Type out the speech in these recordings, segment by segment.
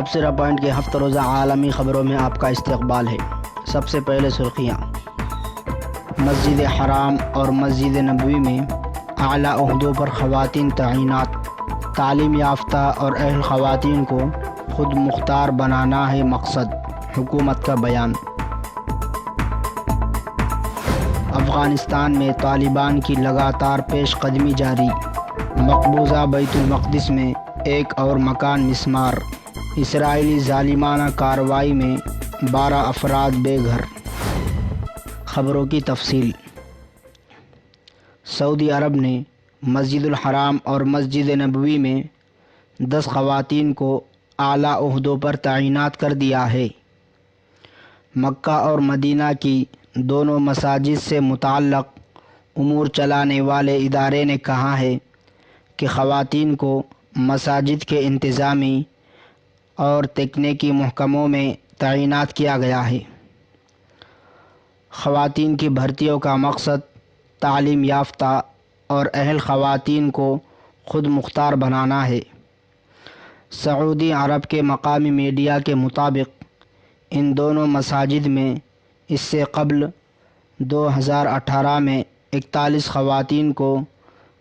تبصرہ پوائنٹ کے ہفتہ روزہ عالمی خبروں میں آپ کا استقبال ہے۔ سب سے پہلے سرخیاں۔ مسجد حرام اور مسجد نبوی میں اعلیٰ عہدوں پر خواتین تعینات۔ تعلیم یافتہ اور اہل خواتین کو خود مختار بنانا ہے مقصد، حکومت کا بیان۔ افغانستان میں طالبان کی لگاتار پیش قدمی جاری، مقبوضہ بیت المقدس میں ایک اور مکان مسمار۔ اسرائیلی ظالمانہ کارروائی میں 12 افراد بے گھر۔ خبروں کی تفصیل۔ سعودی عرب نے مسجد الحرام اور مسجد نبوی میں 10 خواتین کو اعلیٰ عہدوں پر تعینات کر دیا ہے۔ مکہ اور مدینہ کی دونوں مساجد سے متعلق امور چلانے والے ادارے نے کہا ہے کہ خواتین کو مساجد کے انتظامی اور تکنیکی محکموں میں تعینات کیا گیا ہے۔ خواتین کی بھرتیوں کا مقصد تعلیم یافتہ اور اہل خواتین کو خود مختار بنانا ہے۔ سعودی عرب کے مقامی میڈیا کے مطابق ان دونوں مساجد میں اس سے قبل 2018 میں 41 خواتین کو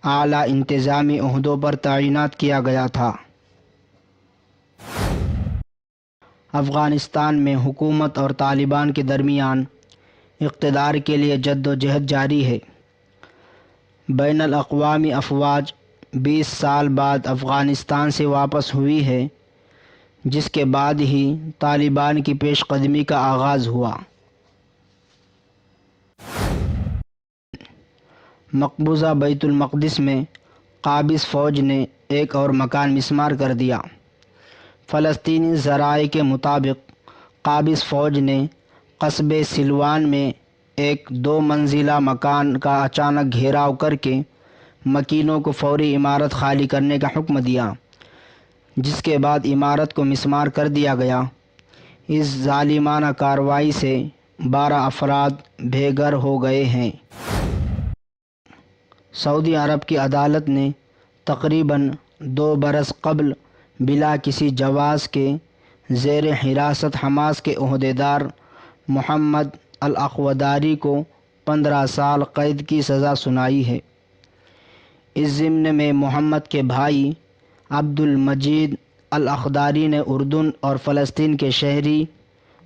اعلیٰ انتظامی عہدوں پر تعینات کیا گیا تھا۔ افغانستان میں حکومت اور طالبان کے درمیان اقتدار کے لیے جدوجہد جاری ہے۔ بین الاقوامی افواج 20 سال بعد افغانستان سے واپس ہوئی ہے، جس کے بعد ہی طالبان کی پیش قدمی کا آغاز ہوا۔ مقبوضہ بیت المقدس میں قابض فوج نے ایک اور مکان مسمار کر دیا۔ فلسطینی ذرائع کے مطابق قابض فوج نے قصبے سلوان میں ایک 2 منزلہ مکان کا اچانک گھیراؤ کر کے مکینوں کو فوری عمارت خالی کرنے کا حکم دیا، جس کے بعد عمارت کو مسمار کر دیا گیا۔ اس ظالمانہ کارروائی سے 12 افراد بے گھر ہو گئے ہیں۔ سعودی عرب کی عدالت نے تقریباً 2 برس قبل بلا کسی جواز کے زیر حراست حماس کے عہدیدار محمد الاخوداری کو 15 سال قید کی سزا سنائی ہے۔ اس ضمن میں محمد کے بھائی عبد المجید الاخداری نے اردن اور فلسطین کے شہری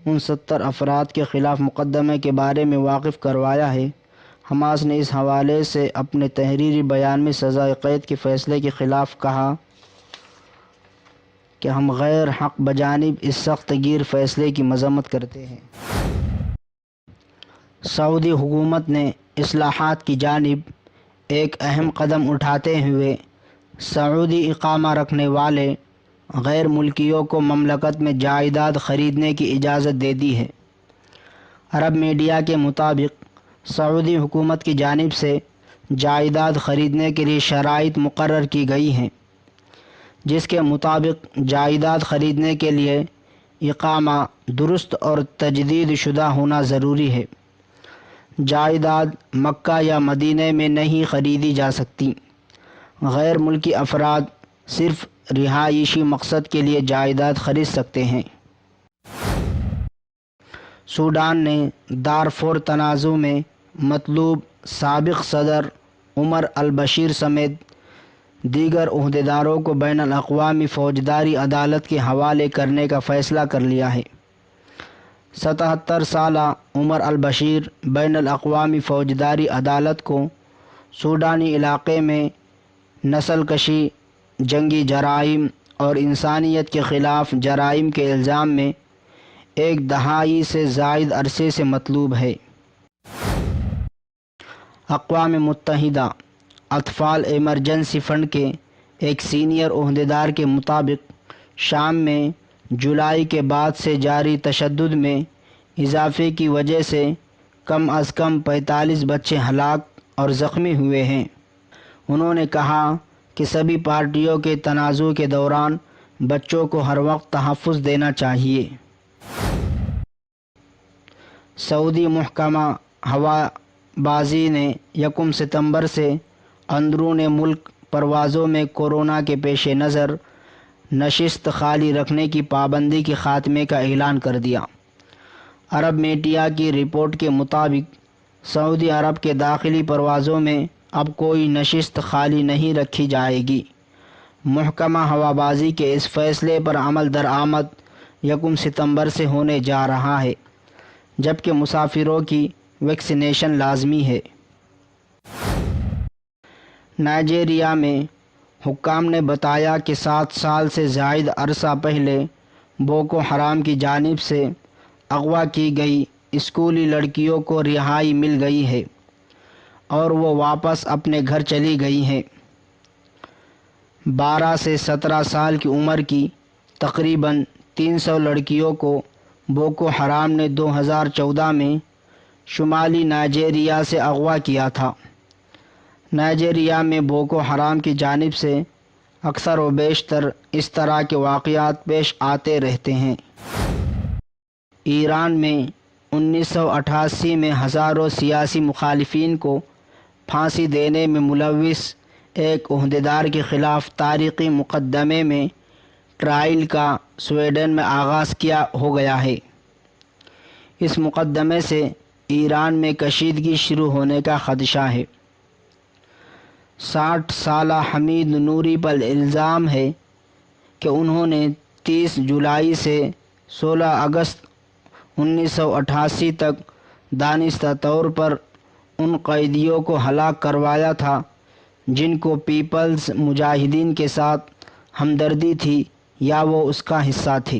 69 افراد کے خلاف مقدمے کے بارے میں واقف کروایا ہے۔ حماس نے اس حوالے سے اپنے تحریری بیان میں سزائے قید کے فیصلے کے خلاف کہا کہ ہم غیر حق بجانب اس سخت گیر فیصلے کی مذمت کرتے ہیں۔ سعودی حکومت نے اصلاحات کی جانب ایک اہم قدم اٹھاتے ہوئے سعودی اقامہ رکھنے والے غیر ملکیوں کو مملکت میں جائیداد خریدنے کی اجازت دے دی ہے۔ عرب میڈیا کے مطابق سعودی حکومت کی جانب سے جائیداد خریدنے کے لیے شرائط مقرر کی گئی ہیں، جس کے مطابق جائیداد خریدنے کے لیے اقامہ درست اور تجدید شدہ ہونا ضروری ہے۔ جائیداد مکہ یا مدینہ میں نہیں خریدی جا سکتی۔ غیر ملکی افراد صرف رہائشی مقصد کے لیے جائیداد خرید سکتے ہیں۔ سوڈان نے دارفور تنازع میں مطلوب سابق صدر عمر البشیر سمیت دیگر عہدیداروں کو بین الاقوامی فوجداری عدالت کے حوالے کرنے کا فیصلہ کر لیا ہے۔ 77 سالہ عمر البشیر بین الاقوامی فوجداری عدالت کو سوڈانی علاقے میں نسل کشی، جنگی جرائم اور انسانیت کے خلاف جرائم کے الزام میں 1 دہائی سے زائد عرصے سے مطلوب ہے۔ اقوام متحدہ اطفال ایمرجنسی فنڈ کے ایک سینئر عہدیدار کے مطابق شام میں جولائی کے بعد سے جاری تشدد میں اضافے کی وجہ سے کم از کم 45 بچے ہلاک اور زخمی ہوئے ہیں۔ انہوں نے کہا کہ سبھی پارٹیوں کے تنازع کے دوران بچوں کو ہر وقت تحفظ دینا چاہیے۔ سعودی محکمہ ہوا بازی نے 1 ستمبر سے اندرون ملک پروازوں میں کورونا کے پیش نظر نشست خالی رکھنے کی پابندی کے خاتمے کا اعلان کر دیا۔ عرب میڈیا کی رپورٹ کے مطابق سعودی عرب کے داخلی پروازوں میں اب کوئی نشست خالی نہیں رکھی جائے گی۔ محکمہ ہوابازی کے اس فیصلے پر عمل درآمد 1 ستمبر سے ہونے جا رہا ہے، جبکہ مسافروں کی ویکسینیشن لازمی ہے۔ نائجیریا میں حکام نے بتایا کہ 7 سال سے زائد عرصہ پہلے بوکو حرام کی جانب سے اغوا کی گئی اسکولی لڑکیوں کو رہائی مل گئی ہے اور وہ واپس اپنے گھر چلی گئی ہیں۔ 12 سے 17 سال کی عمر کی تقریباً 300 لڑکیوں کو بوکو حرام نے 2014 میں شمالی نائجیریا سے اغوا کیا تھا۔ نائجیریا میں بوکو حرام کی جانب سے اکثر و بیشتر اس طرح کے واقعات پیش آتے رہتے ہیں۔ ایران میں 1988 میں ہزاروں سیاسی مخالفین کو پھانسی دینے میں ملوث ایک عہدیدار کے خلاف تاریخی مقدمے میں ٹرائل کا سویڈن میں آغاز ہو گیا ہے۔ اس مقدمے سے ایران میں کشیدگی شروع ہونے کا خدشہ ہے۔ 60 سالہ حمید نوری پر الزام ہے کہ انہوں نے 30 جولائی سے 16 اگست 1988 تک دانستہ طور پر ان قیدیوں کو ہلاک کروایا تھا جن کو پیپلز مجاہدین کے ساتھ ہمدردی تھی یا وہ اس کا حصہ تھے۔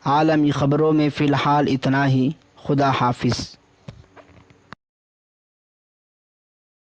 عالمی خبروں میں فی الحال اتنا ہی۔ خدا حافظ۔